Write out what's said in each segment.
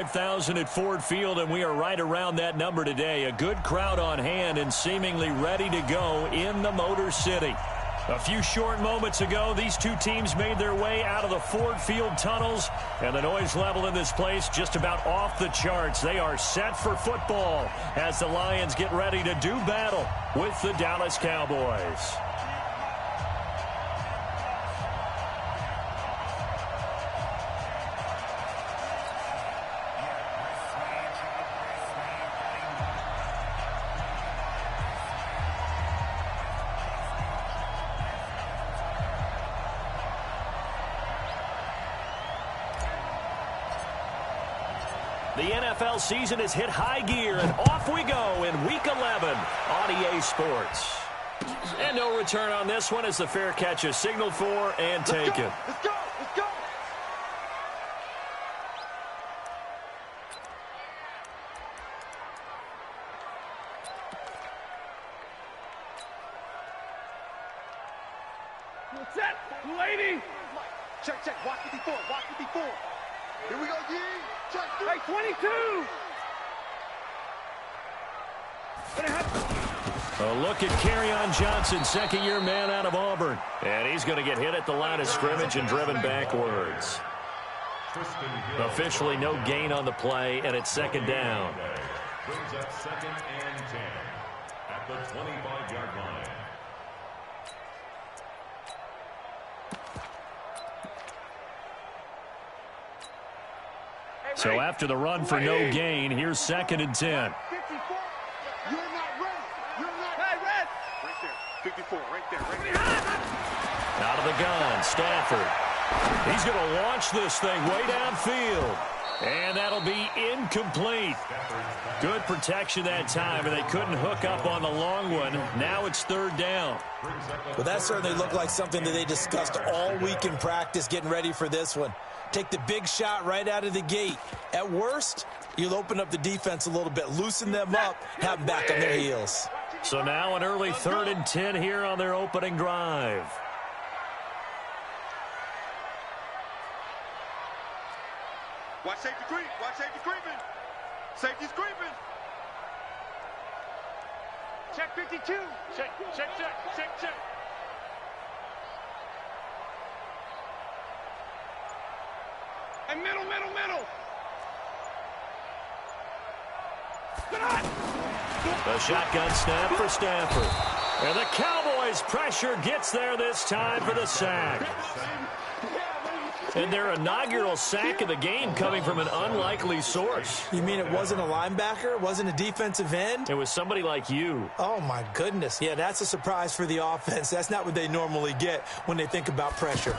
5,000 at Ford Field, and we are right around that number today. A good crowd on hand and seemingly ready to go in the Motor City. A few short moments ago, these two teams made their way out of the Ford Field tunnels, and the noise level in this place just about off the charts. They are set for football as the Lions get ready to do battle with the Dallas Cowboys. The NFL season has hit high gear, and off we go in Week 11 on EA Sports. And no return on this one as the fair catch is signaled for and taken. Let's go! Let's go! What's that, lady? Check, check. Watch it before. Watch it before. Here we go, G. Check. Hey, 22. A look at Kerryon Johnson, second-year man out of Auburn. And he's going to get hit at the line of scrimmage and driven backwards. Officially no gain on the play, and it's second down. Brings up 2nd and 10 at the 25-yard line. So after the run for no gain, here's 2nd and 10. 54. You're not ready. You're not ready. Right there. 54. Right there. Right there. Out of the gun, Stafford. He's going to launch this thing way downfield. And that'll be incomplete. Good protection that time, and they couldn't hook up on the long one. Now it's 3rd down. Well, that certainly looked like something that they discussed all week in practice, getting ready for this one. Take the big shot right out of the gate. At worst, you'll open up the defense a little bit, loosen them up, have them back on their heels. So now an early 3rd and 10 here on their opening drive. Watch safety creep. Watch safety creeping. Safety's creeping. Check 52. Check, check, check, check, check. And middle. The shotgun snap for Stafford. And the Cowboys' pressure gets there this time for the sack. And their inaugural sack of the game coming from an unlikely source. You mean it wasn't a linebacker? It wasn't a defensive end? It was somebody like you. Oh, my goodness. Yeah, that's a surprise for the offense. That's not what they normally get when they think about pressure.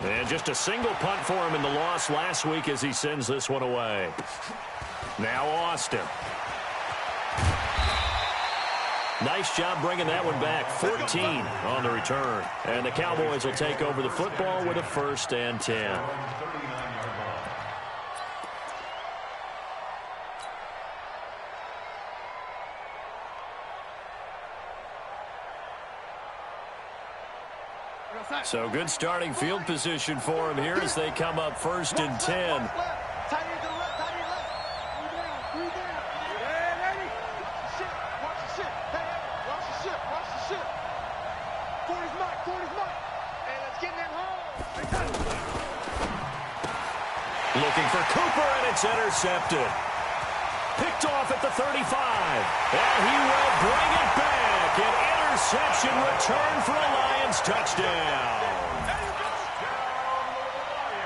And just a single punt for him in the loss last week as he sends this one away. Now Austin. Nice job bringing that one back. 14 on the return. And the Cowboys will take over the football with a 1st and 10. So good starting field position for him here as they come up 1st and 10. Looking for Cooper, and it's intercepted. Picked off at the 35. And he will bring it back. An interception return for a Lions touchdown.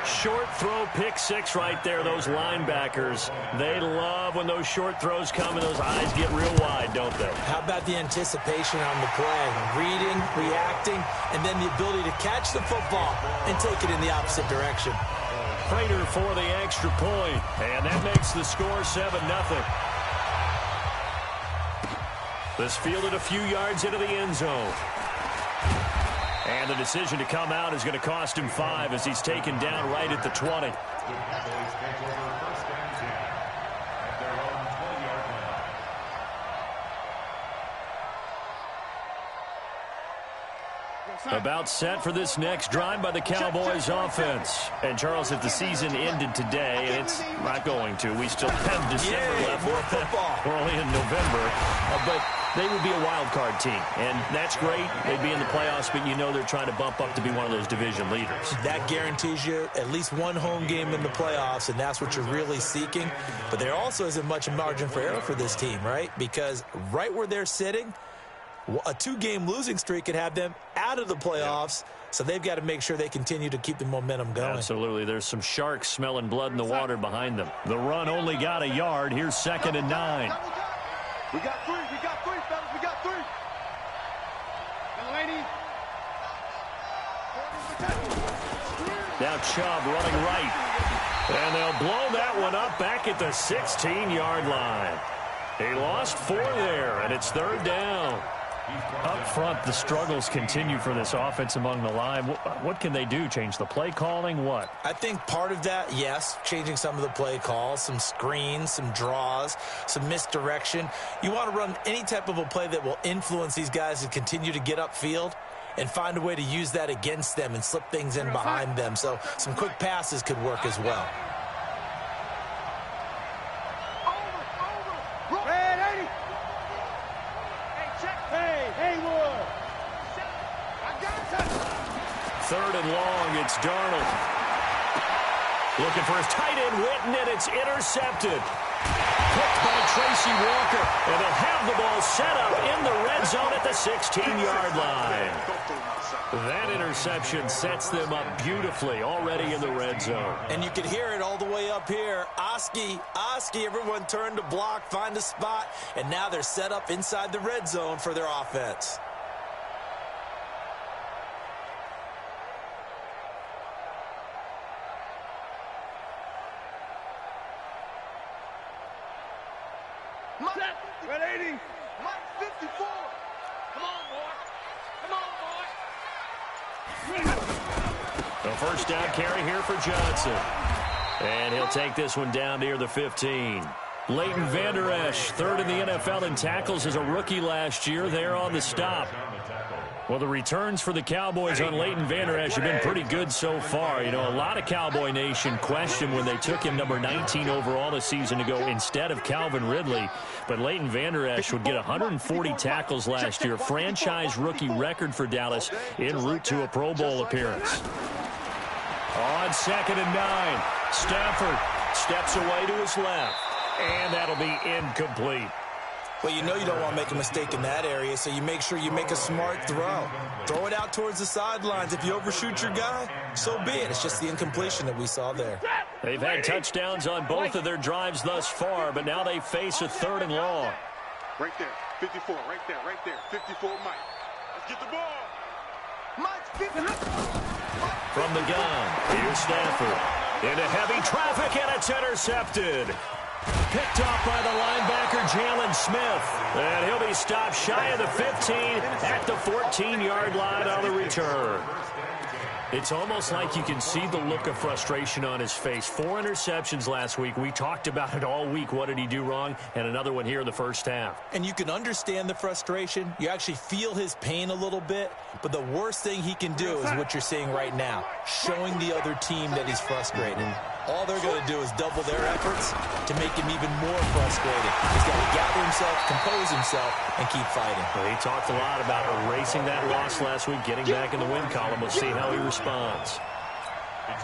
Short throw, pick 6 right there. Those linebackers, they love when those short throws come and those eyes get real wide, don't they? How about the anticipation on the play? Reading, reacting, and then the ability to catch the football and take it in the opposite direction. Prater for the extra point, and that makes the score 7-0. This fielded a few yards into the end zone. And the decision to come out is going to cost him 5 as he's taken down right at the 20. About set for this next drive by the Cowboys offense. And, Charles, if the season ended today, and it's not going to, we still have December left. More football. We're only in November. But they would be a wild card team, and that's great. They'd be in the playoffs, but you know they're trying to bump up to be one of those division leaders. That guarantees you at least one home game in the playoffs, and that's what you're really seeking. But there also isn't much margin for error for this team, right? Because right where they're sitting, a 2-game losing streak could have them out of the playoffs, so they've got to make sure they continue to keep the momentum going. Absolutely. There's some sharks smelling blood in the water behind them. The run only got a yard. Here's 2nd and 9. We got 3. We got 3, fellas. We got 3. And ladies. Now Chubb running right. And they'll blow that one up back at the 16-yard line. He lost 4 there, and it's 3rd down. Up front, the struggles continue for this offense among the line. What can they do? Change the play calling? What? I think part of that, yes, changing some of the play calls, some screens, some draws, some misdirection. You want to run any type of a play that will influence these guys to continue to get upfield and find a way to use that against them and slip things in behind them. So some quick passes could work as well. Third and long, it's Darnold. Looking for his tight end, Witten, and it's intercepted. Picked by Tracy Walker, and they'll have the ball set up in the red zone at the 16-yard line. That interception sets them up beautifully already in the red zone. And you can hear it all the way up here. Oski, everyone turned to block, find a spot, and now they're set up inside the red zone for their offense. Red 80. Mike 54. Come on, boy. The first down carry here for Johnson. And he'll take this one down near the 15. Leighton Vander Esch, 3rd in the NFL in tackles as a rookie last year. There on the stop. Well, the returns for the Cowboys on Leighton Vander Esch have been pretty good so far. You know, a lot of Cowboy Nation questioned when they took him number 19 overall a season ago instead of Calvin Ridley. But Leighton Vander Esch would get 140 tackles last year, franchise rookie record for Dallas, en route to a Pro Bowl appearance. On 2nd and 9, Stafford steps away to his left, and that'll be incomplete. Well, you know you don't want to make a mistake in that area, so you make sure you make a smart throw. Throw it out towards the sidelines. If you overshoot your guy, so be it. It's just the incompletion that we saw there. They've had touchdowns on both of their drives thus far, but now they face a 3rd and long. Right there, 54, right there, 54, Mike. Let's get the ball. Mike's 50. From the gun, here's Stafford. Into heavy traffic, and it's intercepted. Picked off by the linebacker, Jalen Smith. And he'll be stopped shy of the 15 at the 14-yard line on the return. It's almost like you can see the look of frustration on his face. 4 interceptions last week. We talked about it all week. What did he do wrong? And another one here in the first half. And you can understand the frustration. You actually feel his pain a little bit. But the worst thing he can do is what you're seeing right now, showing the other team that he's frustrated. All they're going to do is double their efforts to make him even more frustrated. He's got to gather himself, compose himself, and keep fighting. Well, he talked a lot about erasing that loss last week, getting back in the win column. We'll see how he responds.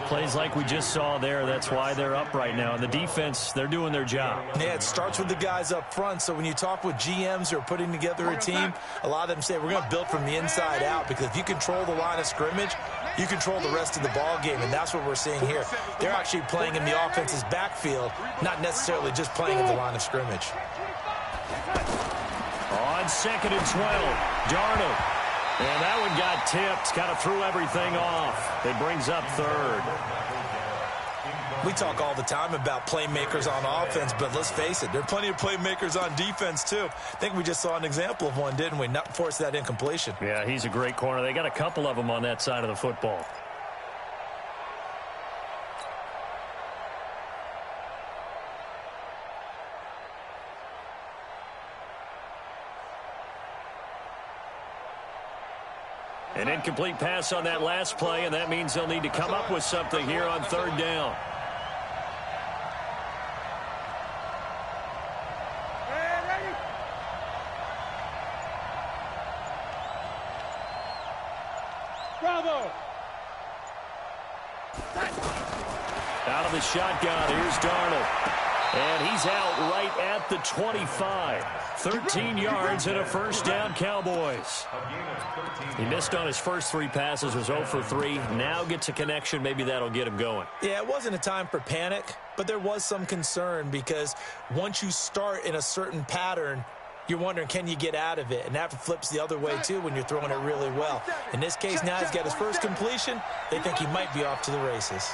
Plays like we just saw there, that's why they're up right now. And the defense, they're doing their job. Yeah, it starts with the guys up front. So when you talk with GMs who are putting together a team, a lot of them say we're going to build from the inside out, because if you control the line of scrimmage, you control the rest of the ball game, and that's what we're seeing here. They're actually playing in the offense's backfield, not necessarily just playing at the line of scrimmage. On 2nd and 12, Darnold. And that one got tipped, kind of threw everything off. It brings up 3rd. We talk all the time about playmakers on offense, but let's face it, there are plenty of playmakers on defense, too. I think we just saw an example of one, didn't we? Not force that incompletion. Yeah, he's a great corner. They got a couple of them on that side of the football. An incomplete pass on that last play, and that means they'll need to come up with something here on third down. Bravo! Out of the shotgun, here's Darnold. And he's out right at the 25. 13 yards and a first down, Cowboys. He missed on his first 3 passes, was 0 for 3. Now gets a connection. Maybe that'll get him going. Yeah, it wasn't a time for panic, but there was some concern because once you start in a certain pattern, you're wondering, can you get out of it? And that flips the other way, too, when you're throwing it really well. In this case, now he's got his first completion. They think he might be off to the races.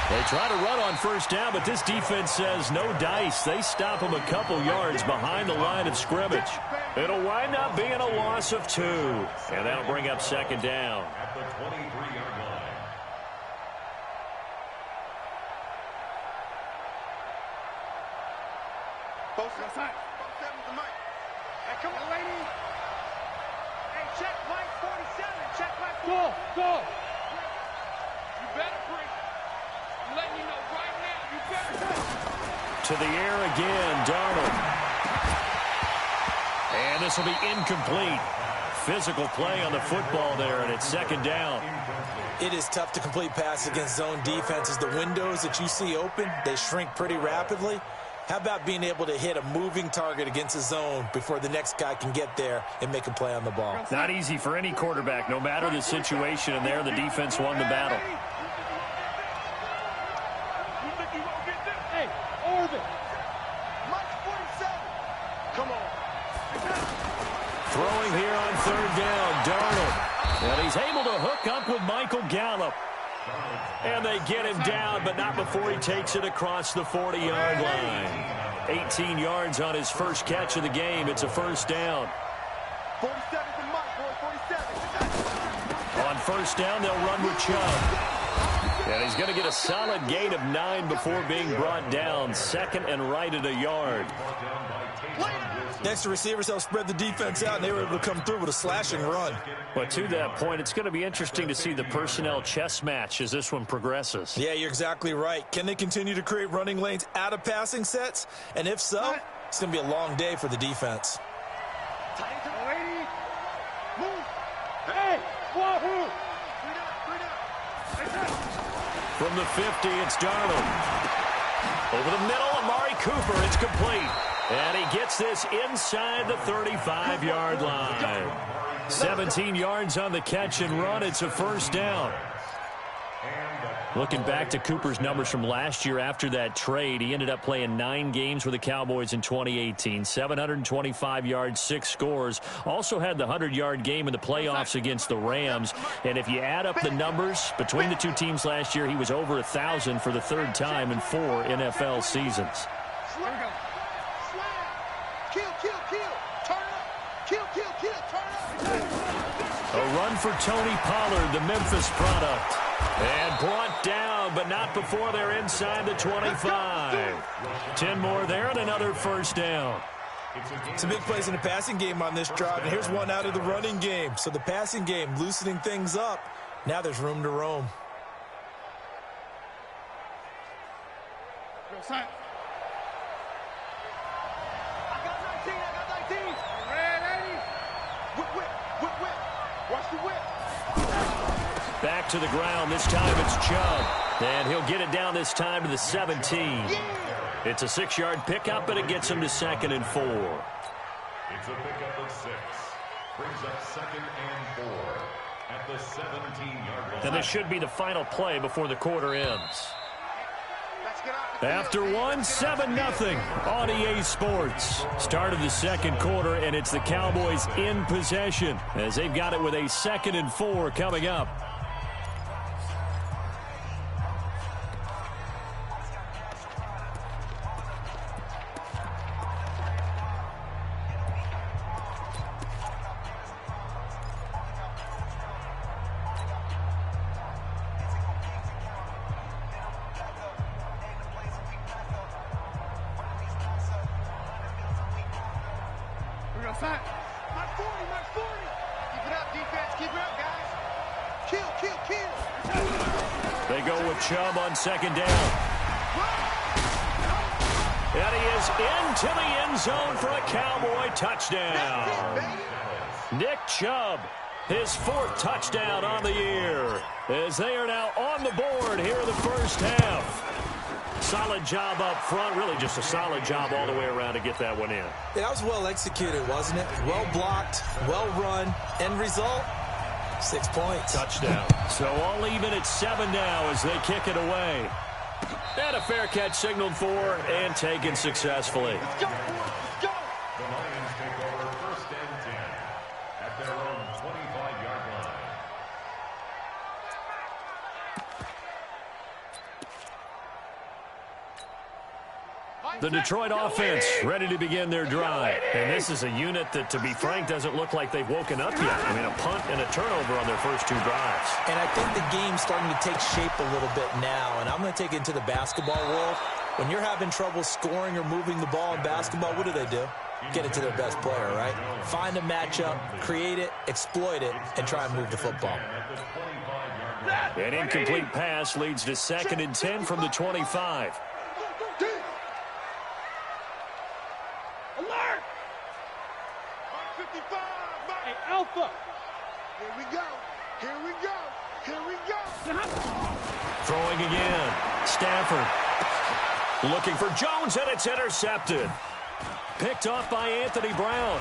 They try to run on first down, but this defense says no dice. They stop him a couple yards behind the line of scrimmage. It'll wind up being a loss of 2. And that'll bring up second down. At the 23-yard line. Both sides. Both sides with the mic. Hey, come on, lady. Hey, check mic 47. Check mic 47. Go. You better bring it. I'm letting you know right now. You better go. To the air again, Darnold. And this will be incomplete. Physical play on the football there, and it's second down. It is tough to complete passes against zone defenses. The windows that you see open, they shrink pretty rapidly. How about being able to hit a moving target against a zone before the next guy can get there and make a play on the ball? Not easy for any quarterback, no matter the situation, and there the defense won the battle. Hey, Orbit. Mike 47. Come on. Throwing here on third down, Darnold. And he's able to hook up with Michael Gallup. And they get him down, but not before he takes it across the 40-yard line. 18 yards on his first catch of the game. It's a first down. 47 to Mike, boy, 47. On first down, they'll run with Chubb. And he's going to get a solid gain of 9 before being brought down. Second and right at a yard. Next to receivers, they'll spread the defense out, and they were able to come through with a slashing run. But to that point, it's going to be interesting to see the personnel chess match as this one progresses. Yeah, you're exactly right. Can they continue to create running lanes out of passing sets? And if so, it's going to be a long day for the defense. Lady, move. Hey, wahoo. From the 50, it's Darnold. Over the middle, Amari Cooper. It's complete. And he gets this inside the 35-yard line. 17 yards on the catch and run. It's a first down. Looking back to Cooper's numbers from last year after that trade, he ended up playing 9 games with the Cowboys in 2018. 725 yards, 6 scores. Also had the 100-yard game in the playoffs against the Rams. And if you add up the numbers between the two teams last year, he was over 1,000 for the 3rd time in 4 NFL seasons. A run for Tony Pollard, the Memphis product. And brought down, but not before they're inside the 25. 10 more there and another first down. Some big plays in the passing game on this drive, and here's one out of the running game. So the passing game loosening things up. Now there's room to roam. I got 19. Ready? Whip. Watch the whip. Back to the ground. This time it's Chubb. And he'll get it down this time to the 17. It's a 6-yard pickup, but it gets him to 2nd and 4. It's a pickup of 6. Brings up 2nd and 4 at the 17-yard line. And this should be the final play before the quarter ends. After one, 7-0 on EA Sports. Start of the second quarter, and it's the Cowboys in possession as they've got it with a 2nd and 4 coming up. Outside. My 40, my 40. Keep it up, defense. Keep it up, guys. Kill, kill, kill. They go with Chubb on second down. And he is into the end zone for a Cowboy touchdown. Nick Chubb, his 4th touchdown on the year, as they are now on the board here in the first half. Solid job up front, really just a solid job all the way around to get that one in. Yeah, that was well executed, wasn't it? Well blocked, well run. End result, 6 points. Touchdown. So all even at 7 now as they kick it away. And a fair catch signaled for and taken successfully. Let's go, let's go. The Lions take over 1st and 10 at their own 25-yard line. The Detroit offense ready to begin their drive. And this is a unit that, to be frank, doesn't look like they've woken up yet. I mean, a punt and a turnover on their first 2 drives. And I think the game's starting to take shape a little bit now. And I'm going to take it into the basketball world. When you're having trouble scoring or moving the ball in basketball, what do? Get it to their best player, right? Find a matchup, create it, exploit it, and try and move the football. An incomplete pass leads to 2nd and 10 from the 25. Alert! 55. Hey, Alpha. Here we go. Here we go. Here we go. Throwing again. Stafford looking for Jones, and it's intercepted. Picked off by Anthony Brown.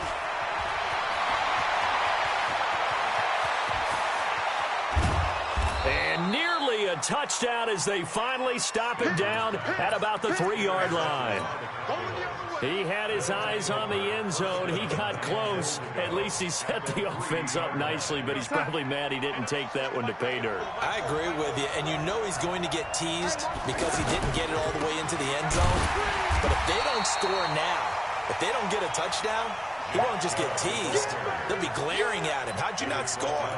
And nearly a touchdown as they finally stop him down at about the 3-yard line. He had his eyes on the end zone. He got close. At least he set the offense up nicely, but he's probably mad he didn't take that one to pay dirt. I agree with you, and you know he's going to get teased because he didn't get it all the way into the end zone. But if they don't score now, if they don't get a touchdown, he won't just get teased. They'll be glaring at him. How'd you not score?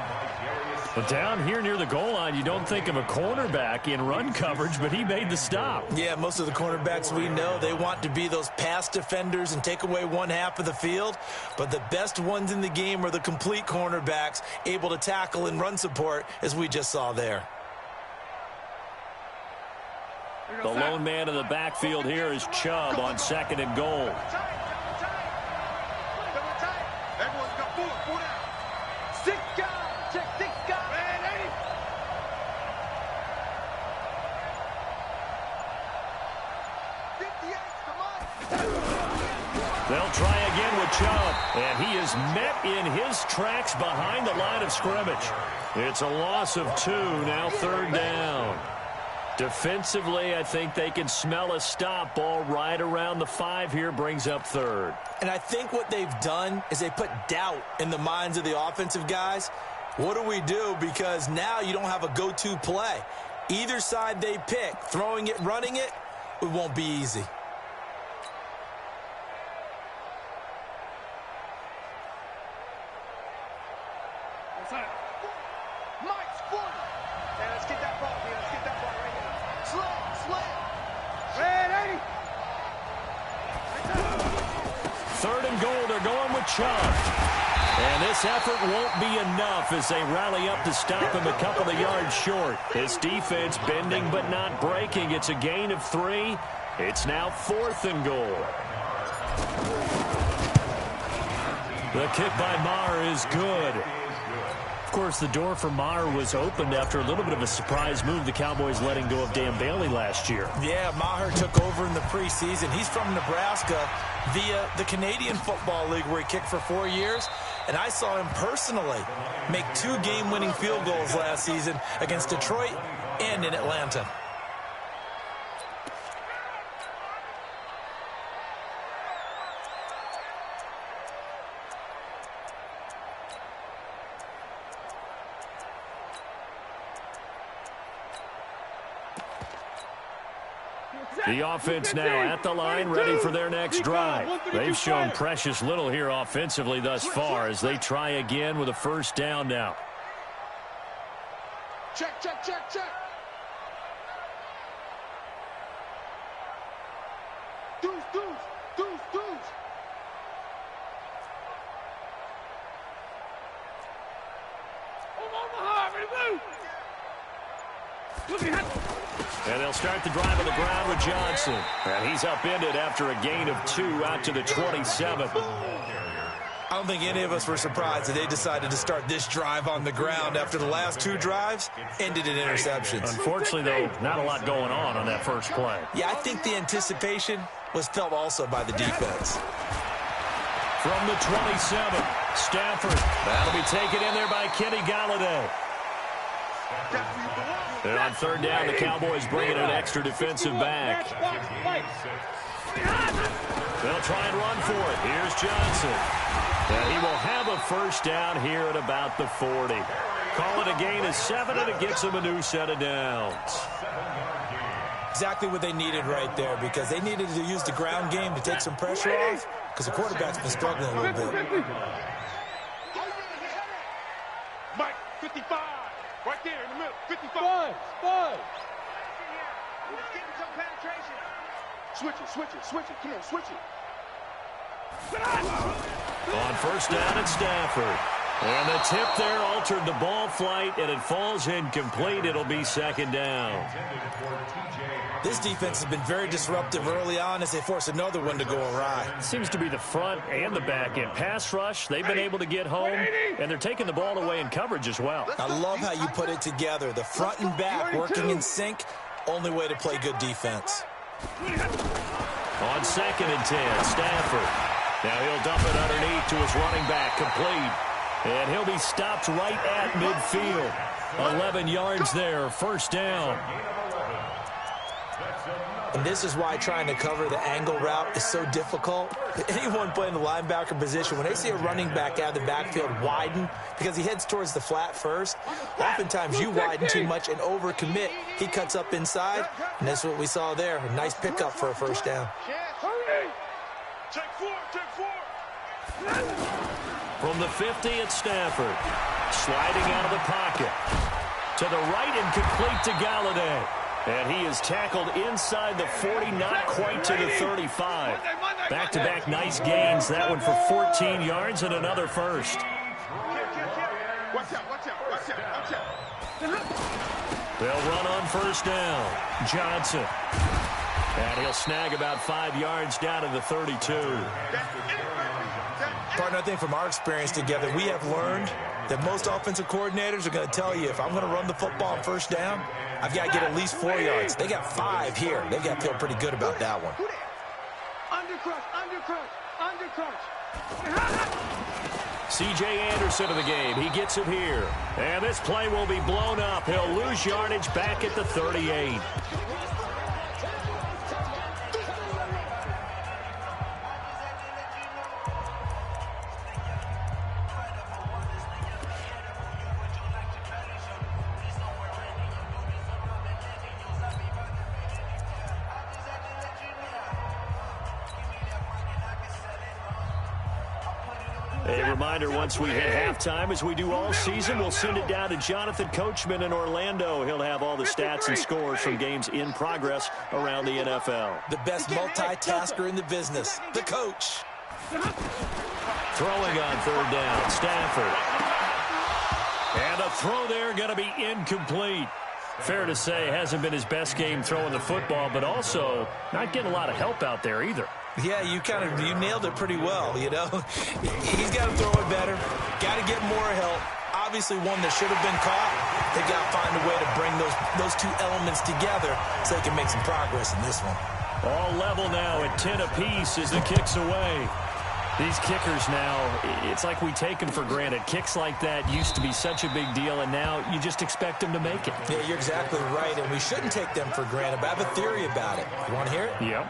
But down here near the goal line, you don't think of a cornerback in run coverage, but he made the stop. Yeah, most of the cornerbacks we know, they want to be those pass defenders and take away one half of the field. But the best ones in the game are the complete cornerbacks, able to tackle and run support, as we just saw there. The lone man in the backfield here is Chubb on 2nd and goal. Everyone's got 4 down. 6 guys. Check 6 guys. Man, 80. They'll try again with Chubb, and he is met in his tracks behind the line of scrimmage. It's a loss of 2, now 3rd down. Defensively, I think they can smell a stop. Ball right around the 5 here, brings up 3rd. And I think what they've done is they put doubt in the minds of the offensive guys. What do we do? Because now you don't have a go-to play. Either side they pick, throwing it, running it, it won't be easy. Mike's 40. Hey, let's get that ball, man. Let's get that ball right now. Slam. Red 80. 3rd and goal, they're going with Chubb. And this effort won't be enough as they rally up to stop him a couple of yards short. His defense bending but not breaking. It's a gain of 3. It's now 4th and goal. The kick by Maher is good. Of course, the door for Maher was opened after a little bit of a surprise move. The Cowboys letting go of Dan Bailey last year. Yeah, Maher took over in the preseason. He's from Nebraska via the Canadian Football League where he kicked for 4 years. And I saw him personally make 2 game-winning field goals last season against Detroit and in Atlanta. The offense now at the line, ready for their next drive. They've shown precious little here offensively thus far as they try again with a 1st down now. Check. Deuce. And they'll start the drive on the ground with Johnson. And he's upended after a gain of 2 out to the 27. I don't think any of us were surprised that they decided to start this drive on the ground after the last 2 drives ended in interceptions. Unfortunately, though, not a lot going on that first play. Yeah, I think the anticipation was felt also by the defense. From the 27, Stafford. That'll be taken in there by Kenny Galladay. And on third down, the Cowboys bring in an extra defensive back. They'll try and run for it. Here's Johnson. And he will have a first down here at about the 40. Call it a gain of 7, and it gets them a new set of downs. Exactly what they needed right there, because they needed to use the ground game to take some pressure off, because the quarterback's been struggling a little bit. Mike, 55. Right there in the middle. 55. Five. Let's get some penetration. Switch it. Come on, switch it. On first down at Stafford. And the tip there altered the ball flight, and it falls incomplete. It'll be second down. This defense has been very disruptive early on as they force another one to go awry. Seems to be the front and the back end. Pass rush, they've been able to get home, and they're taking the ball away in coverage as well. I love how you put it together. The front and back working in sync, only way to play good defense. On 2nd and 10, Stafford. Now he'll dump it underneath to his running back, complete. And he'll be stopped right at midfield. 11 yards there, first down. And this is why trying to cover the angle route is so difficult. Anyone playing the linebacker position, when they see a running back out of the backfield widen, because he heads towards the flat first, oftentimes you widen too much and overcommit. He cuts up inside, and that's what we saw there. A nice pickup for a first down. Take four. From the 50 at Stafford. Sliding out of the pocket. To the right and complete to Galladay. And he is tackled inside the 40, not quite to the 35. Back-to-back nice gains. That one for 14 yards and another first. Watch out. They'll run on first down. Johnson. And he'll snag about 5 yards down to the 32. Partner, I think from our experience together, we have learned that most offensive coordinators are going to tell you, if I'm going to run the football on first down, I've got to get at least 4 yards. They got 5 here. They've got to feel pretty good about that one. Undercrush. C.J. Anderson of the game. He gets it here. And this play will be blown up. He'll lose yardage back at the 38. A reminder, once we hit halftime, as we do all season, we'll send it down to Jonathan Coachman in Orlando. He'll have all the stats and scores from games in progress around the NFL. The best multitasker in the business, the coach. Throwing on third down, Stafford. And a throw there going to be incomplete. Fair to say, hasn't been his best game throwing the football, but also not getting a lot of help out there either. Yeah, you nailed it pretty well, you know. He's got to throw it better. Got to get more help. Obviously one that should have been caught. They've got to find a way to bring those two elements together so they can make some progress in this one. All level now at 10 apiece as the kick's away. These kickers now, it's like we take them for granted. Kicks like that used to be such a big deal, and now you just expect them to make it. Yeah, you're exactly right, and we shouldn't take them for granted, but I have a theory about it. You want to hear it? Yep.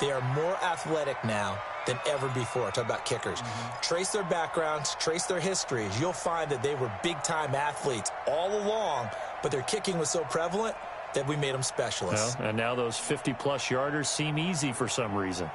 They are more athletic now than ever before. Talk about kickers. Trace their backgrounds, trace their histories. You'll find that they were big-time athletes all along, but their kicking was so prevalent that we made them specialists. Well, and now those 50-plus yarders seem easy for some reason.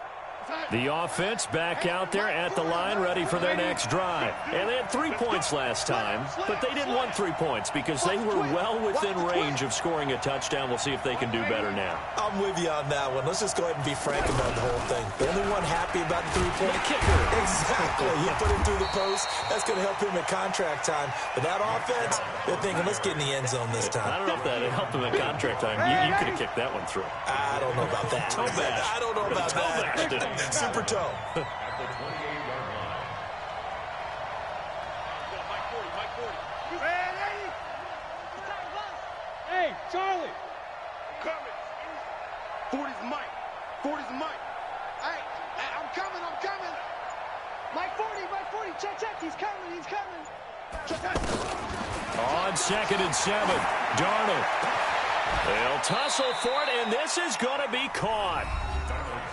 The offense back out there at the line, ready for their next drive. And they had 3 points last time, but they didn't want 3 points because they were well within range of scoring a touchdown. We'll see if they can do better now. I'm with you on that one. Let's just go ahead and be frank about the whole thing. The only one happy about the 3-point kicker. Exactly. You put him through the post. That's going to help him at contract time. But that offense, they're thinking, let's get in the end zone this time. I don't know if that helped him at contract time. You could have kicked that one through. I don't know about that. Toe bash. I don't know about that. Super toe. At the 28-yard line. Mike 40, Mike 40. Hey, Charlie. Coming. 40's Mike. 40's Mike. Hey, I'm coming. Mike 40. Check. He's coming. Check. On 2nd and 7, Darnold. They'll tussle for it, and this is going to be caught.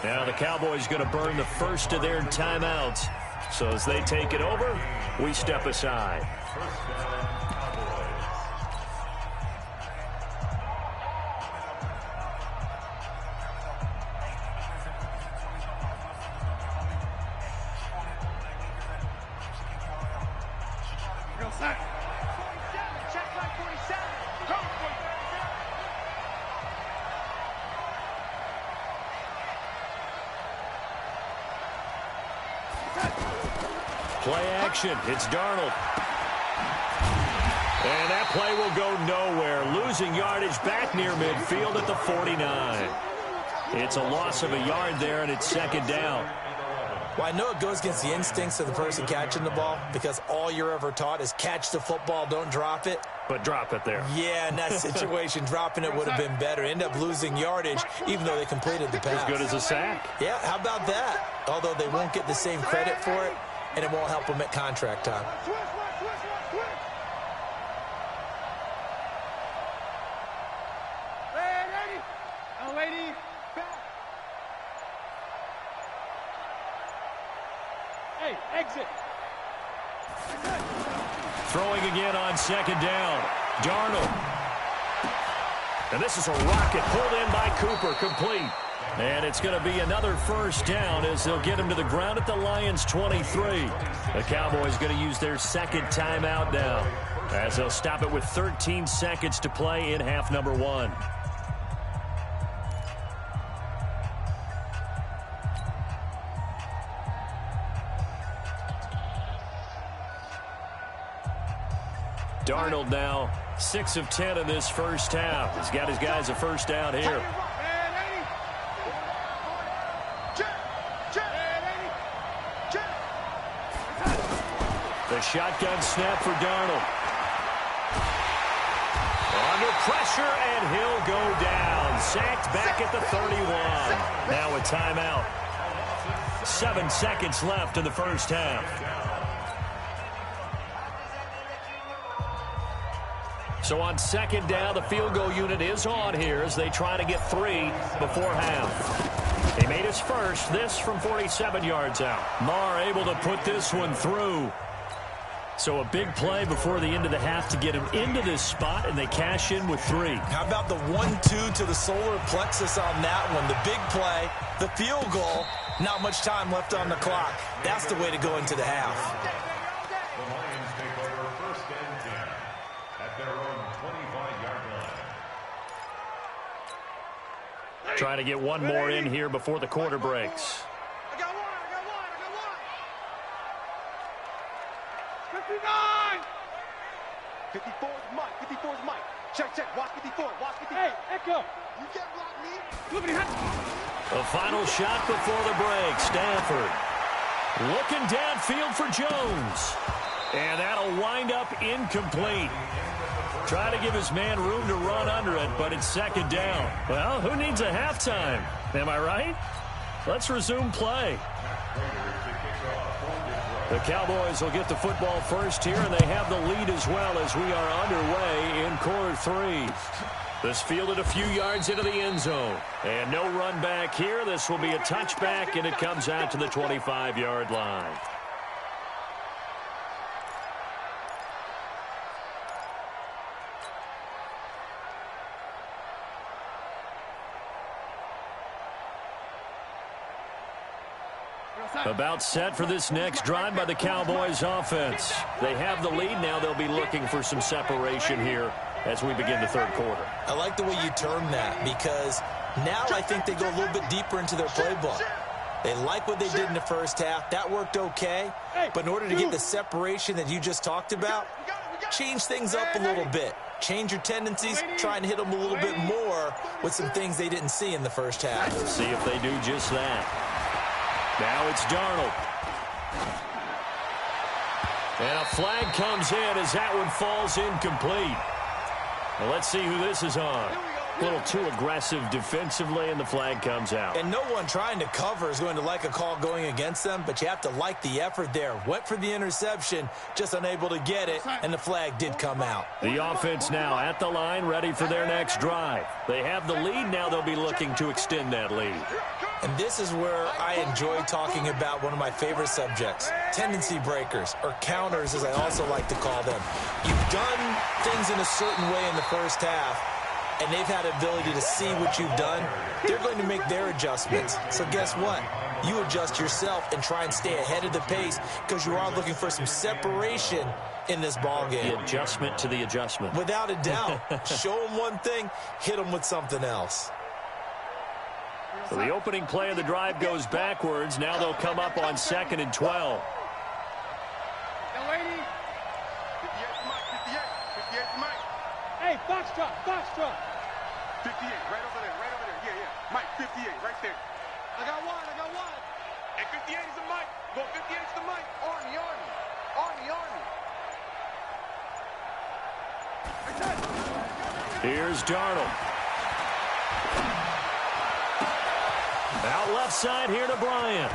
Now the Cowboys going to burn the first of their timeouts. So as they take it over, we step aside. Play action. It's Darnold. And that play will go nowhere. Losing yardage back near midfield at the 49. It's a loss of a yard there, and it's 2nd down. Well, I know it goes against the instincts of the person catching the ball because all you're ever taught is catch the football, don't drop it. But drop it there. Yeah, in that situation, dropping it would have been better. End up losing yardage, even though they completed the pass. As good as a sack. Yeah, how about that? Although they won't get the same credit for it, and it won't help them at contract time. Hey, exit. Throwing again on 2nd down. Darnold. And this is a rocket pulled in by Cooper, complete. And it's going to be another first down as they'll get him to the ground at the Lions' 23. The Cowboys going to use their 2nd timeout now as they'll stop it with 13 seconds to play in half number 1. Darnold now 6 of 10 in this first half. He's got his guys a first down here. The shotgun snap for Darnold. Under pressure, and he'll go down. Sacked back at the 31. Now a timeout. 7 seconds left in the first half. So on 2nd down, the field goal unit is on here as they try to get 3 before half. He made his first, this from 47 yards out. Marr able to put this one through. So a big play before the end of the half to get him into this spot, and they cash in with 3. How about the 1-2 to the solar plexus on that one? The big play, the field goal, not much time left on the clock. That's the way to go into the half. The Lions take over 1st and 10 at their own 25-yard line. Trying to get one more in here before the quarter breaks. I got one. 54's Mike. Check. Watch 54. Hey, Echo. You can't block me. The final shot before the break. Stanford looking downfield for Jones. And that'll wind up incomplete. Try to give his man room to run under it, but it's 2nd down. Well, who needs a halftime? Am I right? Let's resume play. The Cowboys will get the football first here, and they have the lead as well as we are underway in quarter 3. This fielded a few yards into the end zone. And no run back here. This will be a touchback, and it comes out to the 25-yard line. About set for this next drive by the Cowboys offense. They have the lead now. They'll be looking for some separation here as we begin the third quarter. I like the way you term that, because now I think they go a little bit deeper into their playbook. They like what they did in the first half. That worked okay. But in order to get the separation that you just talked about, change things up a little bit. Change your tendencies, try and hit them a little bit more with some things they didn't see in the first half. Let's see if they do just that. Now it's Darnold. And a flag comes in as that one falls incomplete. Well, let's see who this is on. A little too aggressive defensively, and the flag comes out. And no one trying to cover is going to like a call going against them, but you have to like the effort there. Went for the interception, just unable to get it, and the flag did come out. The offense now at the line, ready for their next drive. They have the lead. Now they'll be looking to extend that lead. And this is where I enjoy talking about one of my favorite subjects, tendency breakers, or counters as I also like to call them. You've done things in a certain way in the first half, and they've had the ability to see what you've done. They're going to make their adjustments. So guess what? You adjust yourself and try and stay ahead of the pace, because you are looking for some separation in this ball game. The adjustment to the adjustment. Without a doubt. Show them one thing, hit them with something else. So the opening play of the drive goes backwards. Now they'll come up on 2nd and 12. Hey, Foxtrot, Foxtrot. 58, right over there, yeah. Mike, 58, right there. I got one. And 58 is the Mike. Go 58 is the Mike. Arnie. Here's Darnold. Out left side here to Bryant.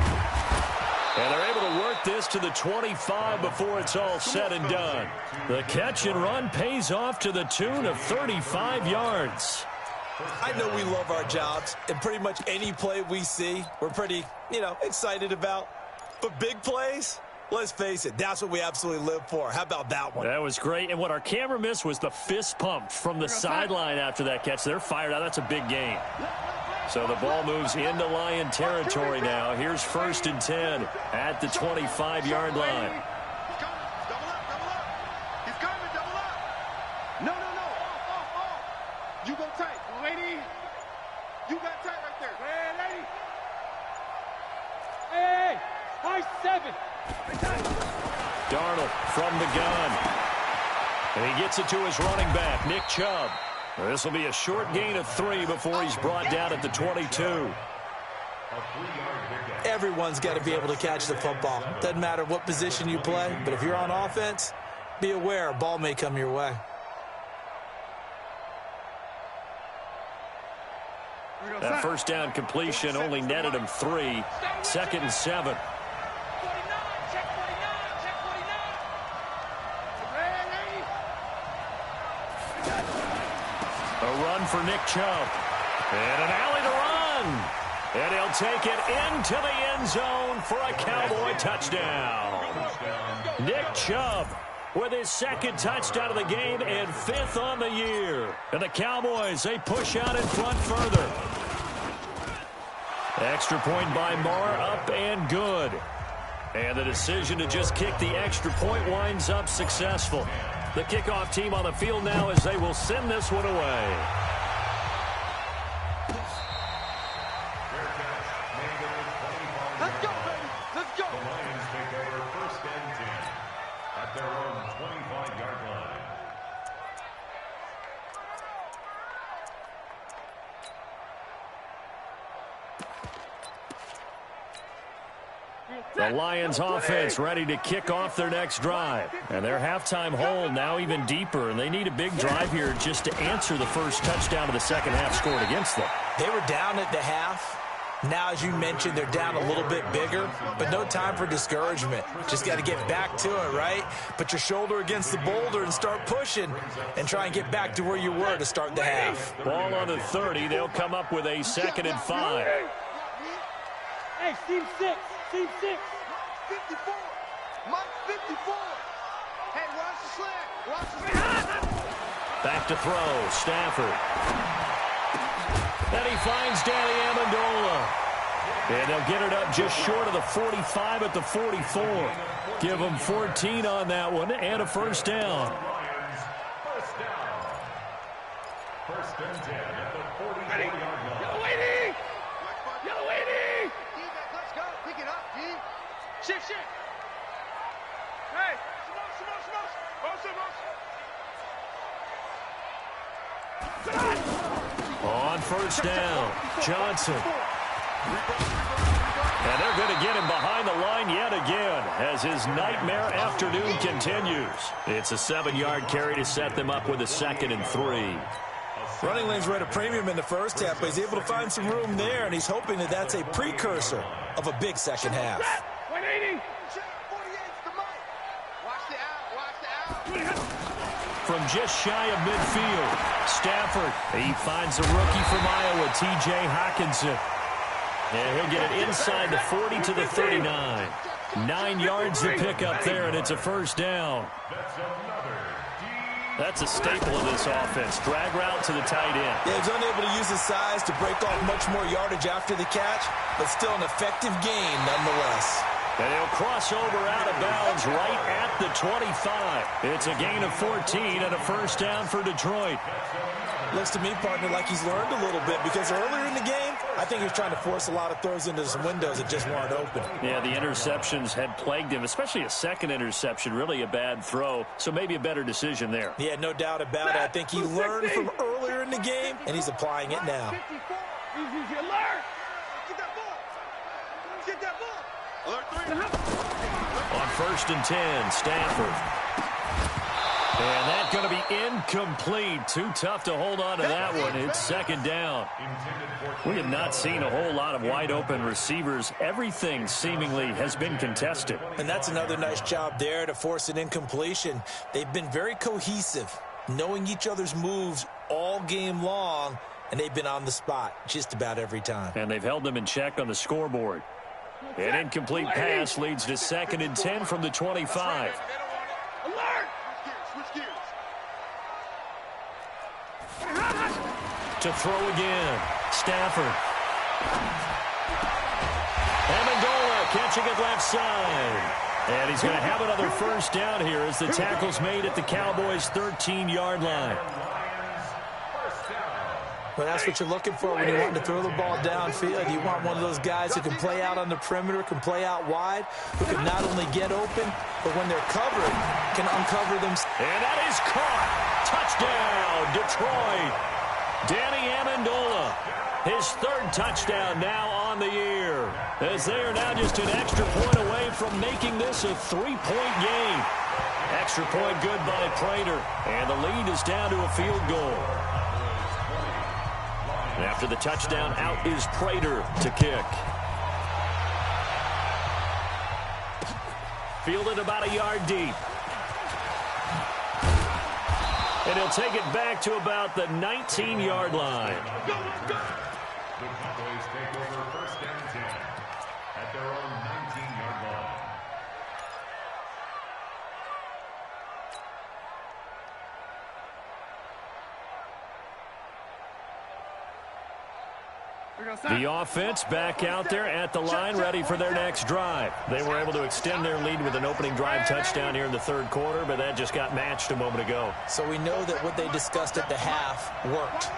And they're able to work this to the 25 before it's all said and done. The catch and run pays off to the tune of 35 yards. I know we love our jobs, and pretty much any play we see, we're pretty, excited about. But big plays, let's face it, that's what we absolutely live for. How about that one? That was great. And what our camera missed was the fist pump from the sideline after that catch. They're fired out. That's a big game. So the ball moves into Lion territory now. Here's 1st and 10 at the 25-yard line. Double up. He's coming, double up. No. Off. You go tight. Lady, you got tight right there. Hey, lady. Hey, high 7. Darnold from the gun. And he gets it to his running back, Nick Chubb. This will be a short gain of 3 before he's brought down at the 22. Everyone's got to be able to catch the football. Doesn't matter what position you play, but if you're on offense, be aware a ball may come your way. That first down completion only netted him 3. 2nd and 7. A run for Nick Chubb. And an alley to run. And he'll take it into the end zone for a Cowboy touchdown. Nick Chubb with his 2nd touchdown of the game and 5th on the year. And the Cowboys, they push out in front further. Extra point by Marr, up and good. And the decision to just kick the extra point winds up successful. The kickoff team on the field now as they will send this one away. Let's go, baby. Let's go. The Lions take over 1st and 10 at their own 25-yard line. The Lions offense ready to kick off their next drive. And their halftime hole now even deeper. And they need a big drive here just to answer the first touchdown of the second half scored against them. They were down at the half. Now, as you mentioned, they're down a little bit bigger, but no time for discouragement. Just got to get back to it, right? Put your shoulder against the boulder and start pushing and try and get back to where you were to start the half. Ball on the 30. They'll come up with a 2nd and 5. Hey, team 6. Team 6. 54. Mike 54. Hey, watch the slant. Watch the slant. Back to throw. Stafford. And he finds Danny Amendola. And they'll get it up just short of the 45 at the 44. Give them 14 on that one and a first down. First and 10 at the 44-yard line. Yellow 80! Yellow 80! Let's go. Pick it up, D. Shit. Hey, On first down, Johnson. And they're going to get him behind the line yet again as his nightmare afternoon continues. It's a 7-yard carry to set them up with a 2nd and 3. Running lanes were at a premium in the first half, but he's able to find some room there, and he's hoping that that's a precursor of a big second half. 180! From just shy of midfield, Stafford, he finds a rookie from Iowa, T.J. Hockenson. And he'll get it inside the 40 to the 39. 9 yards to pick up there, and it's a first down. That's a staple of this offense. Drag route to the tight end. Yeah, he's unable to use his size to break off much more yardage after the catch, but still an effective gain nonetheless. And he'll cross over out of bounds right at the 25. It's a gain of 14 and a first down for Detroit. Looks to me, partner, like he's learned a little bit because earlier in the game, I think he was trying to force a lot of throws into some windows that just weren't open. Yeah, the interceptions had plagued him, especially a second interception, really a bad throw, so maybe a better decision there. Yeah, no doubt about it. I think he learned from earlier in the game, and he's applying it now. Easy alert! Get that ball! Get that ball! Alert 3. On first and 10, Stafford. And that's going to be incomplete. Too tough to hold on to that one. It's second down. We have not seen a whole lot of wide-open receivers. Everything seemingly has been contested. And that's another nice job there to force an incompletion. They've been very cohesive, knowing each other's moves all game long, and they've been on the spot just about every time. And they've held them in check on the scoreboard. An incomplete pass leads to second and 10 from the 25. Alert! To throw again, Stafford. Amendola catching it left side. And he's going to have another first down here as the tackle's made at the Cowboys' 13-yard line. Well, that's what you're looking for when you want to throw the ball downfield. You want one of those guys who can play out on the perimeter, can play out wide, who can not only get open, but when they're covered, can uncover them. And that is caught. Touchdown, Detroit. Danny Amendola, his 3rd touchdown now on the year, as they are now just an extra point away from making this a 3-point game. Extra point good by Prater, and the lead is down to a field goal. After the touchdown, out is Prater to kick. Fielded about a yard deep. And he'll take it back to about the 19-yard line. The Cowboys take over first and 10 at their own 19-yard line. The offense back out there at the line, ready for their next drive. They were able to extend their lead with an opening drive touchdown here in the 3rd quarter, but that just got matched a moment ago. So we know that what they discussed at the half worked.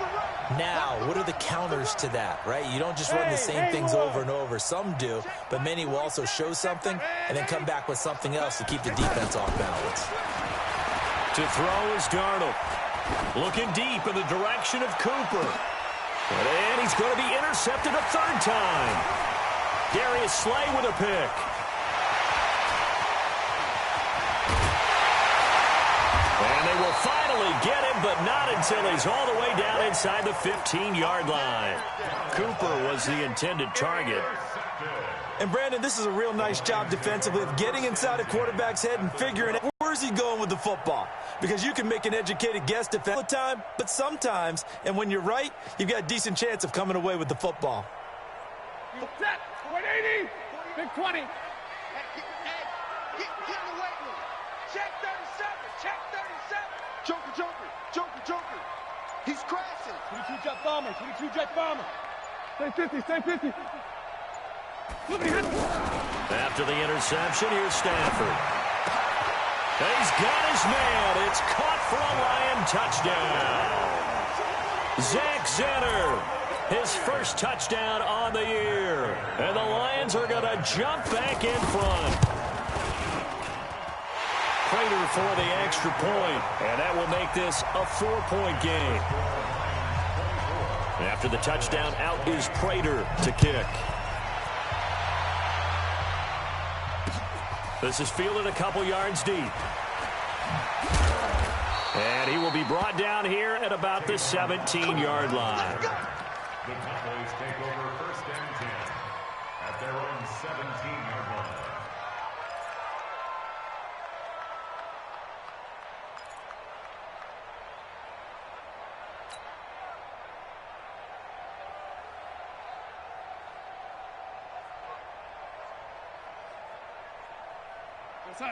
Now, what are the counters to that, right? You don't just run the same things over and over. Some do, but many will also show something and then come back with something else to keep the defense off balance. To throw is Darnold. Looking deep in the direction of Cooper. And he's going to be intercepted a 3rd time. Darius Slay with a pick. And they will finally get him, but not until he's all the way down inside the 15-yard line. Cooper was the intended target. And, Brandon, this is a real nice job defensively of getting inside a quarterback's head and figuring out where's he going with the football. Because you can make an educated guess defense all the time, but sometimes, and when you're right, you've got a decent chance of coming away with the football. Set, 180, big 20. Get in the weight room. Check 37, check 37. Joker. He's crashing. 22 jet bomber, 22 jet bomber. Stay 50, stay 50. After the interception, here's Stafford. He's got his man. It's caught for a Lion touchdown. Zach Zenner, his first touchdown on the year. And the Lions are going to jump back in front. Prater for the extra point, and that will make this a 4-point game. After the touchdown, out is Prater to kick. This is fielded a couple yards deep. And he will be brought down here at about the 17-yard line. The Cowboys take over first and 10 at their own 17-yard line.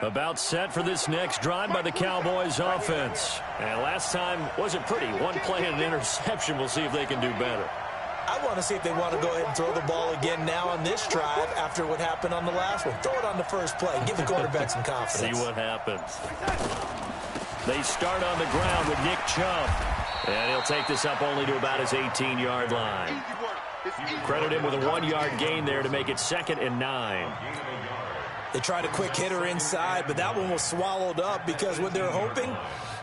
About set for this next drive by the Cowboys offense. And last time wasn't pretty. One play and an interception. We'll see if they can do better. I want to see if they want to go ahead and throw the ball again now on this drive after what happened on the last one. Throw it on the first play. Give the quarterback some confidence. See what happens. They start on the ground with Nick Chubb. And he'll take this up only to about his 18-yard line. Credit him with a 1-yard gain there to make it 2nd and 9. They tried a quick hitter inside, but that one was swallowed up because what they're hoping,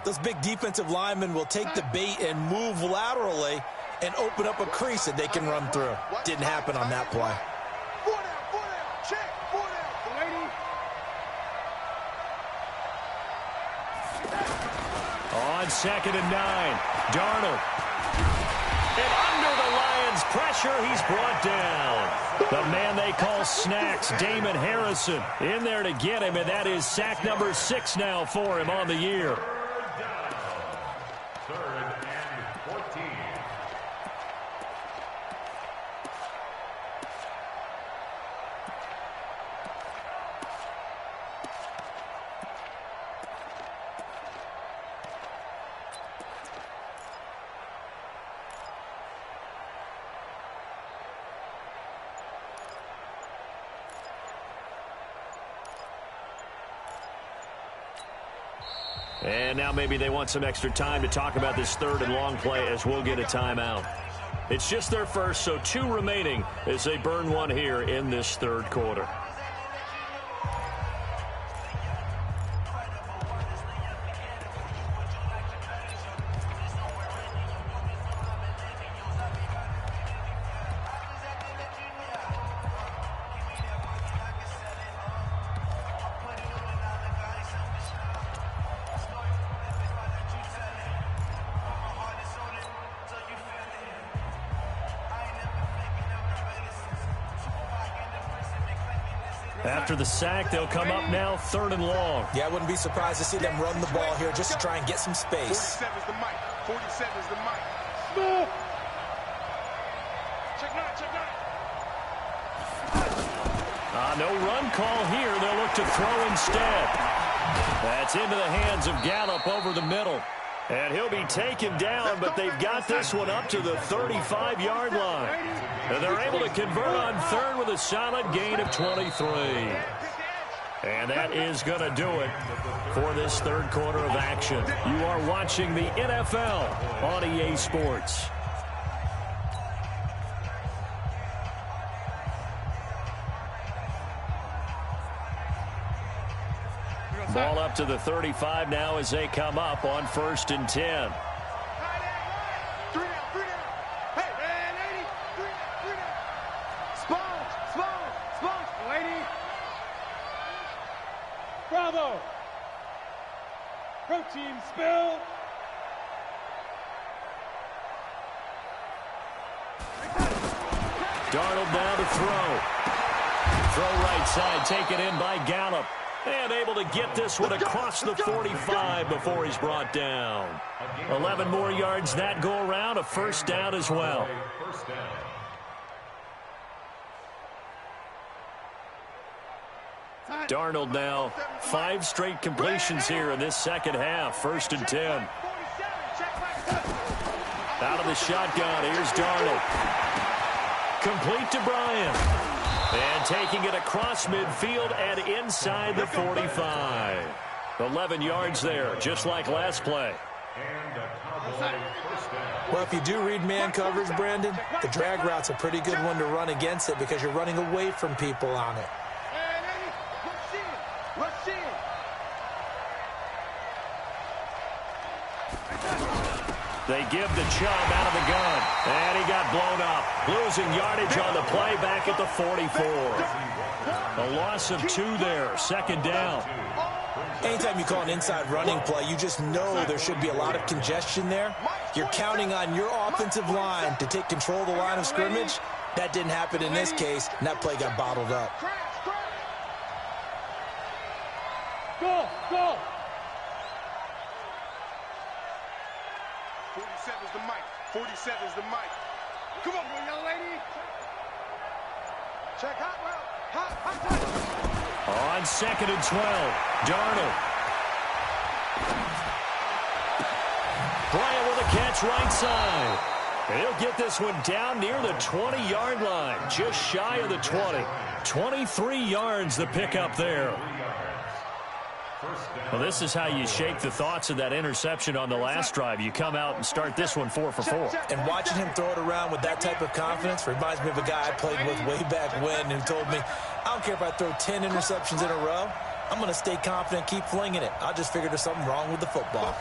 those big defensive linemen will take the bait and move laterally and open up a crease that they can run through. Didn't happen on that play. 4 down, check, 4 down. On 2nd and 9, Darnold. And under the Lions' pressure, he's brought down. The man they call Snacks, Damon Harrison, in there to get him, and that is sack number 6 now for him on the year. Third and 14. And now maybe they want some extra time to talk about this 3rd and long play as we'll get a timeout. It's just their first, so 2 remaining as they burn one here in this 3rd quarter. After the sack, they'll come up now 3rd and long. Yeah, I wouldn't be surprised to see them run the ball here just to try and get some space. 47's the mic. 47's the mic. Move. Check 9, check 9. No run call here. They'll look to throw instead. That's into the hands of Gallup over the middle. And he'll be taken down, but they've got this one up to the 35-yard line. And they're able to convert on 3rd with a solid gain of 23. And that is going to do it for this 3rd quarter of action. You are watching the NFL on EA Sports. Ball up to the 35 now as they come up on 1st and 10. 3 down. Hey, lady. 3 down. Sponge. Lady. Bravo. Protein spill. Darnold now to throw. Throw right side, taken in by Gallup. And able to get this one across the 45 before he's brought down. 11 more yards that go around, a 1st down as well. Darnold now 5 straight completions here in this 2nd half. 1st and 10. Out of the shotgun, here's Darnold. Complete to Bryant. And taking it across midfield and inside the 45. 11 yards there, just like last play. Well, if you do read man coverage, Brandon, the drag route's a pretty good one to run against it because you're running away from people on it. They give the Chubb out of the gun, and he got blown up. Losing yardage on the play back at the 44. A loss of 2 there, second down. Anytime you call an inside running play, you just know there should be a lot of congestion there. You're counting on your offensive line to take control of the line of scrimmage. That didn't happen in this case, and that play got bottled up. Go, go. 47's the mic. 47's the mic. Come on, young lady. Check hot route. Hot touch. On 2nd and 12, Darnold. Bryant with a catch right side. And he'll get this one down near the 20-yard line, just shy of the 20. 23 yards the pickup there. Well, this is how you shake the thoughts of that interception on the last drive. You come out and start this one 4 for 4. And watching him throw it around with that type of confidence reminds me of a guy I played with way back when who told me, I don't care if I throw 10 interceptions in a row. I'm going to stay confident, keep flinging it. I just figured there's something wrong with the football.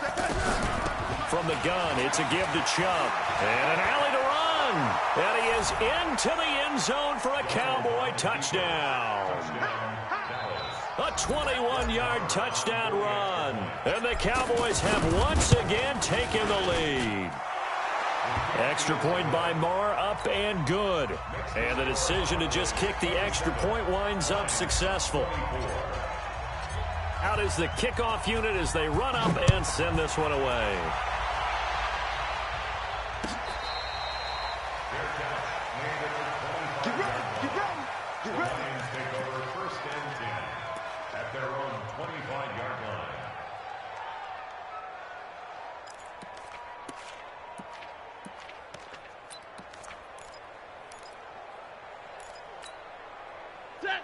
From the gun, it's a give to Chubb. And an alley to run. And he is into the end zone for a Cowboy touchdown. A 21-yard touchdown run. And the Cowboys have once again taken the lead. Extra point by Marr, up and good. And the decision to just kick the extra point winds up successful. Out is the kickoff unit as they run up and send this one away. Get ready. Get ready. Take over 1st and 10 at their own 25-yard line.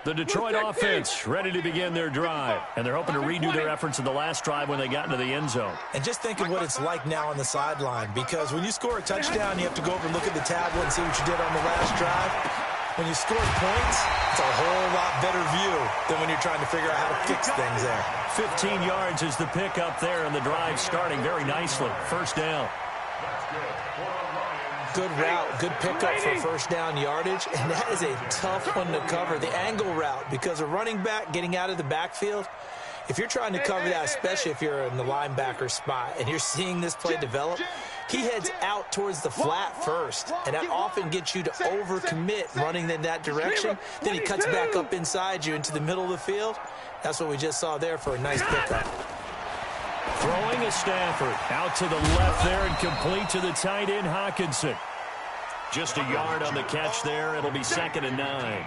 The Detroit offense ready to begin their drive. And they're hoping to redo their efforts in the last drive when they got into the end zone. And just think of what it's like now on the sideline, because when you score a touchdown, you have to go over and look at the tablet and see what you did on the last drive. When you score points, it's a whole lot better view than when you're trying to figure out how to fix things there. 15 yards is the pickup there, and the drive starting very nicely. First down. Good route, good pickup for first down yardage, and that is a tough one to cover, the angle route, because a running back getting out of the backfield, if you're trying to cover that, especially if you're in the linebacker spot and you're seeing this play develop, he heads out towards the flat first, and that often gets you to overcommit running in that direction. Then he cuts back up inside you into the middle of the field. That's what we just saw there for a nice pickup. Throwing a Stafford out to the left there and complete to the tight end Hawkinson. Just a yard on the catch there. It'll be 2nd and 9.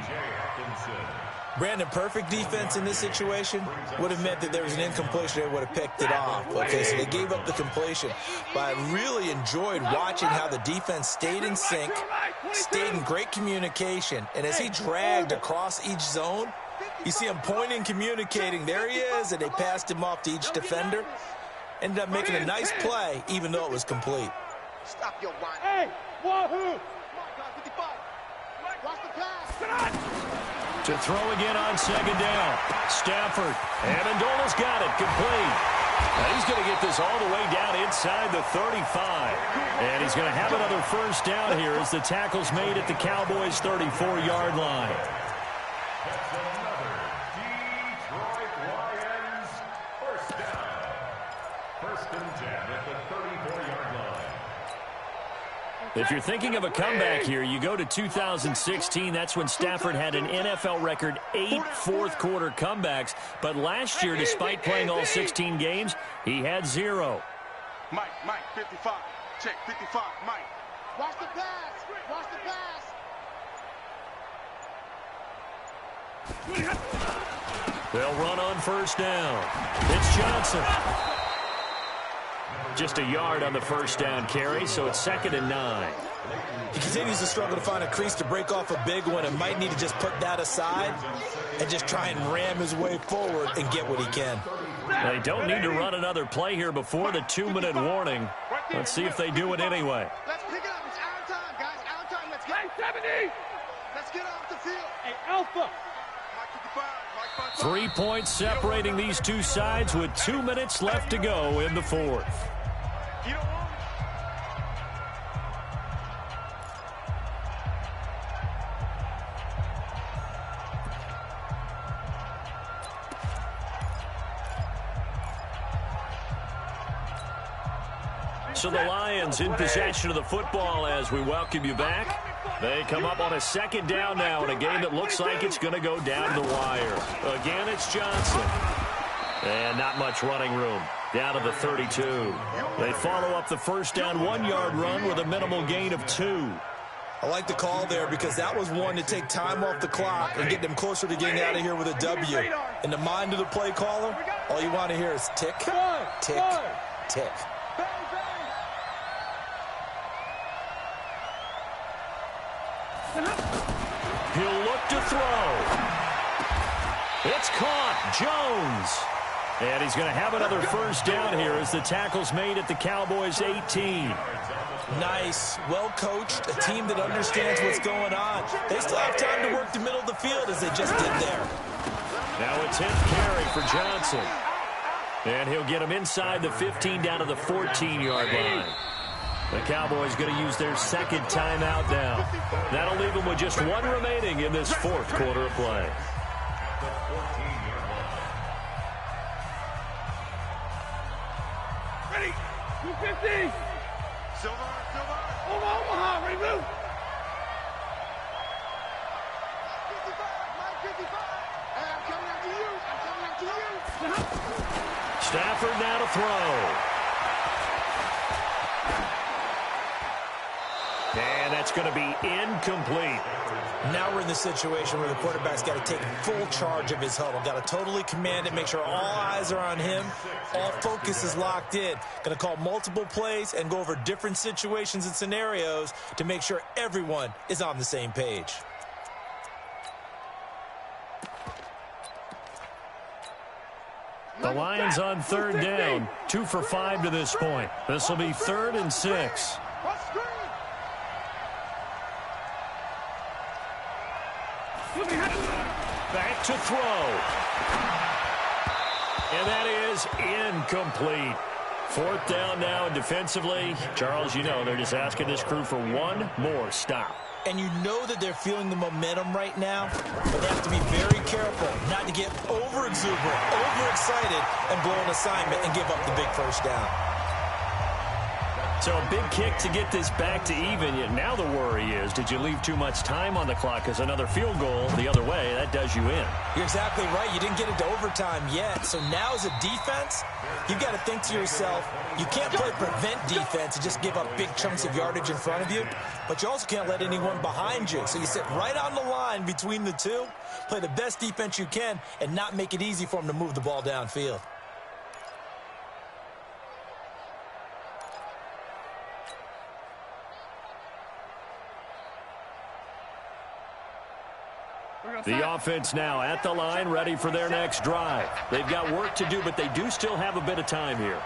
Brandon, perfect defense in this situation would have meant that there was an incompletion. They would have picked it off. Okay, so they gave up the completion. But I really enjoyed watching how the defense stayed in sync, stayed in great communication. And as he dragged across each zone, you see him pointing, communicating. There he is, and they passed him off to each defender. Ended up making a nice play, even though it was complete. Stop your whine. Hey, wahoo! Watch the pass. To throw again on 2nd down. Stafford. Amendola's got it. Complete. Now he's going to get this all the way down inside the 35. And he's going to have another first down here as the tackle's made at the Cowboys' 34-yard line. That's another Detroit Lions first down. 1st and 10 at the 34-yard line. If you're thinking of a comeback here, you go to 2016. That's when Stafford had an NFL record 8 fourth-quarter comebacks. But last year, despite playing all 16 games, he had 0. Mike, 55. Check, 55, Mike. Watch the pass. Watch the pass. They'll run on first down. It's Johnson. Just a yard on the first down carry, so it's 2nd and 9. He continues to struggle to find a crease to break off a big one and might need to just put that aside and just try and ram his way forward and get what he can. They don't need to run another play here before the 2-minute warning. Let's see if they do it anyway. Let's pick it up. It's our time, guys. Our time. Let's get 70. Let's get off the field. Hey, Alpha. 3 points separating these two sides with 2 minutes left to go in the fourth. You don't want So the Lions in possession of the football as we welcome you back. They come up on a second down now in a game that looks like it's going to go down the wire. Again, it's Johnson. And not much running room. Down to the 32. They follow up the first down 1-yard run with a minimal gain of 2. I like the call there because that was one to take time off the clock and get them closer to getting out of here with a W. In the mind of the play caller, all you want to hear is tick, tick, tick. He'll look to throw. It's caught. Jones. And he's going to have another first down here as the tackle's made at the Cowboys' 18. Nice. Well coached. A team that understands what's going on. They still have time to work the middle of the field as they just did there. Now a 10th carry for Johnson. And he'll get him inside the 15 down to the 14-yard line. The Cowboys going to use their second timeout now. That'll leave them with just one remaining in this fourth quarter of play. Ready. 250. Silver. Omaha. Ready, move. 55. Hey, I'm coming after you. Stafford now to throw. And that's going to be incomplete. Now we're in the situation where the quarterback's got to take full charge of his huddle. Got to totally command it, make sure all eyes are on him. All focus is locked in. Going to call multiple plays and go over different situations and scenarios to make sure everyone is on the same page. The Lions on third down. 2 for 5 to this point. This will be 3rd and 6. Back to throw. And that is incomplete. 4th down now defensively. Charles, you know, they're just asking this crew for one more stop. And you know that they're feeling the momentum right now, but they have to be very careful not to get over-exuberant, overexcited, and blow an assignment and give up the big first down. So a big kick to get this back to even. Yet now the worry is, did you leave too much time on the clock? Because another field goal the other way, that does you in. You're exactly right. You didn't get into overtime yet. So now as a defense, you've got to think to yourself, you can't play prevent defense and just give up big chunks of yardage in front of you. But you also can't let anyone behind you. So you sit right on the line between the two, play the best defense you can, and not make it easy for them to move the ball downfield. The offense now at the line, ready for their next drive. They've got work to do, but they do still have a bit of time here.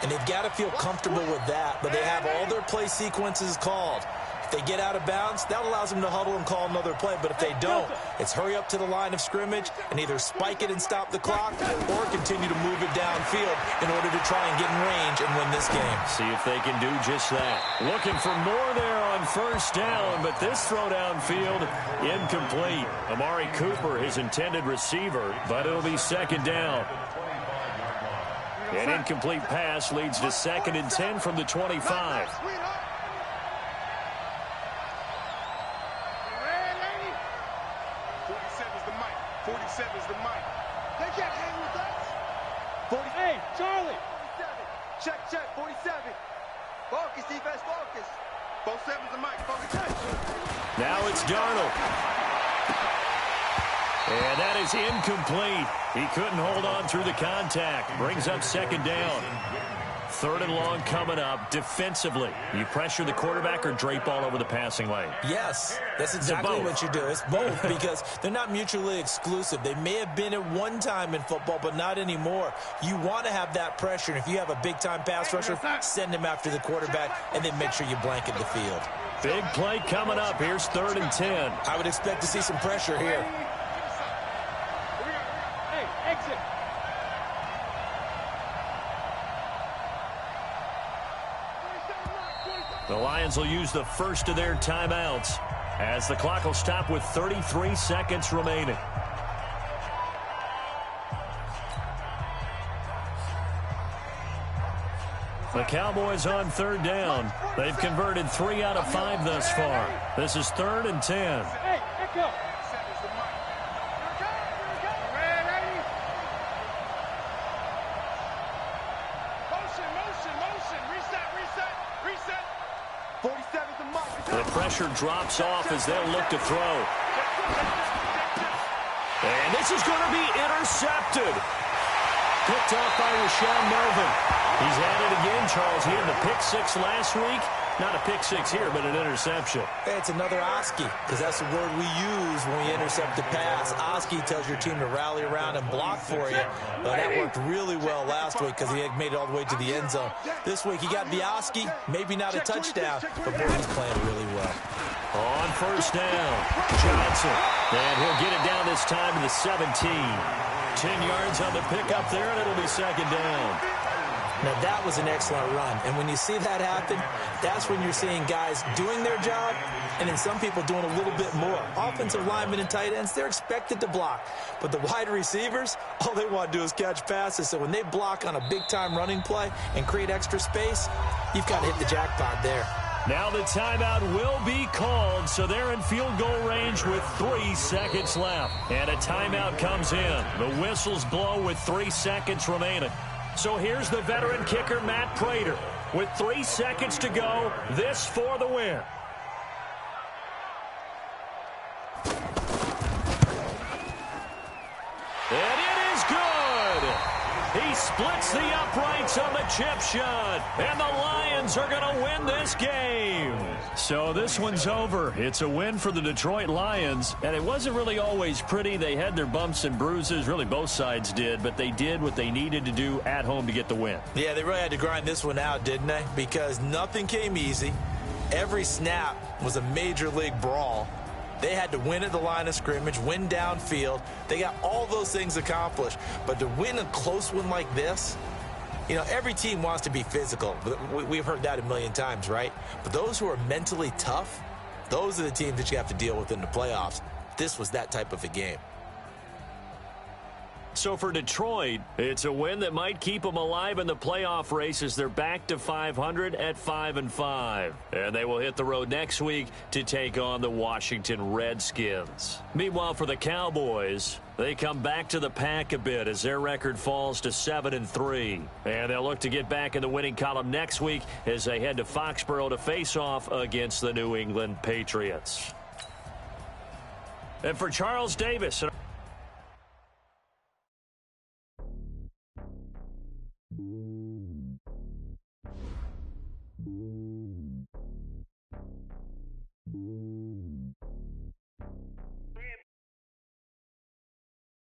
And they've got to feel comfortable with that, but they have all their play sequences called. If they get out of bounds, that allows them to huddle and call another play. But if they don't, it's hurry up to the line of scrimmage and either spike it and stop the clock or continue to move it downfield in order to try and get in range and win this game. See if they can do just that. Looking for more there on first down, but this throw downfield incomplete. Amari Cooper, his intended receiver, but it'll be second down. An incomplete pass leads to 2nd and 10 from the 25. 47's the mic. They can't hang with us. 40. Hey, Charlie. 47. Check. 47. Focus, defense, focus. 47's the mic. Focus. Now it's Darnold. And that is incomplete. He couldn't hold on through the contact. Brings up second down. 3rd and long coming up. Defensively, you pressure the quarterback or drape all over the passing lane? Yes, that's exactly what you do. It's both because they're not mutually exclusive. They may have been at one time in football, but not anymore. You want to have that pressure, and if you have a big-time pass rusher, send him after the quarterback, and then make sure you blanket the field. Big play coming up. Here's 3rd and 10. I would expect to see some pressure here. Hey, exit. The Lions will use the first of their timeouts as the clock will stop with 33 seconds remaining. The Cowboys on 3rd down. They've converted 3 out of 5 thus far. This is 3rd and 10. Hey, echo. The pressure drops off as they'll look to throw. And this is going to be intercepted. Picked off by Rashaan Melvin. He's at it again, Charles. He had the pick 6 last week. Not a pick 6 here, but an interception. Hey, it's another Oski, because that's the word we use when we intercept a pass. Oski tells your team to rally around and block for you. But that worked really well last week because he had made it all the way to the end zone. This week, he got the Oski, maybe not a touchdown, but boy, he's playing really well. On 1st down, Johnson. And he'll get it down this time to the 17. 10 yards on the pickup there, and it'll be 2nd down. Now, that was an excellent run. And when you see that happen, that's when you're seeing guys doing their job and then some people doing a little bit more. Offensive linemen and tight ends, they're expected to block. But the wide receivers, all they want to do is catch passes. So when they block on a big-time running play and create extra space, you've got to hit the jackpot there. Now the timeout will be called, so they're in field goal range with 3 seconds left. And a timeout comes in. The whistles blow with 3 seconds remaining. So here's the veteran kicker, Matt Prater. With 3 seconds to go, this for the win. And it is good. He splits the uprights on the chip shot. And the Lions are going to win this game. So this one's over. It's a win for the Detroit Lions. And it wasn't really always pretty. They had their bumps and bruises. Really, both sides did. But they did what they needed to do at home to get the win. Yeah, they really had to grind this one out, didn't they? Because nothing came easy. Every snap was a major league brawl. They had to win at the line of scrimmage, win downfield. They got all those things accomplished. But to win a close one like this, you know, every team wants to be physical. We've heard that a million times, right? But those who are mentally tough, those are the teams that you have to deal with in the playoffs. This was that type of a game. So for Detroit, it's a win that might keep them alive in the playoff race as they're back to 500 at 5-5. And they will hit the road next week to take on the Washington Redskins. Meanwhile, for the Cowboys, they come back to the pack a bit as their record falls to 7-3. And they'll look to get back in the winning column next week as they head to Foxborough to face off against the New England Patriots. And for Charles Davis...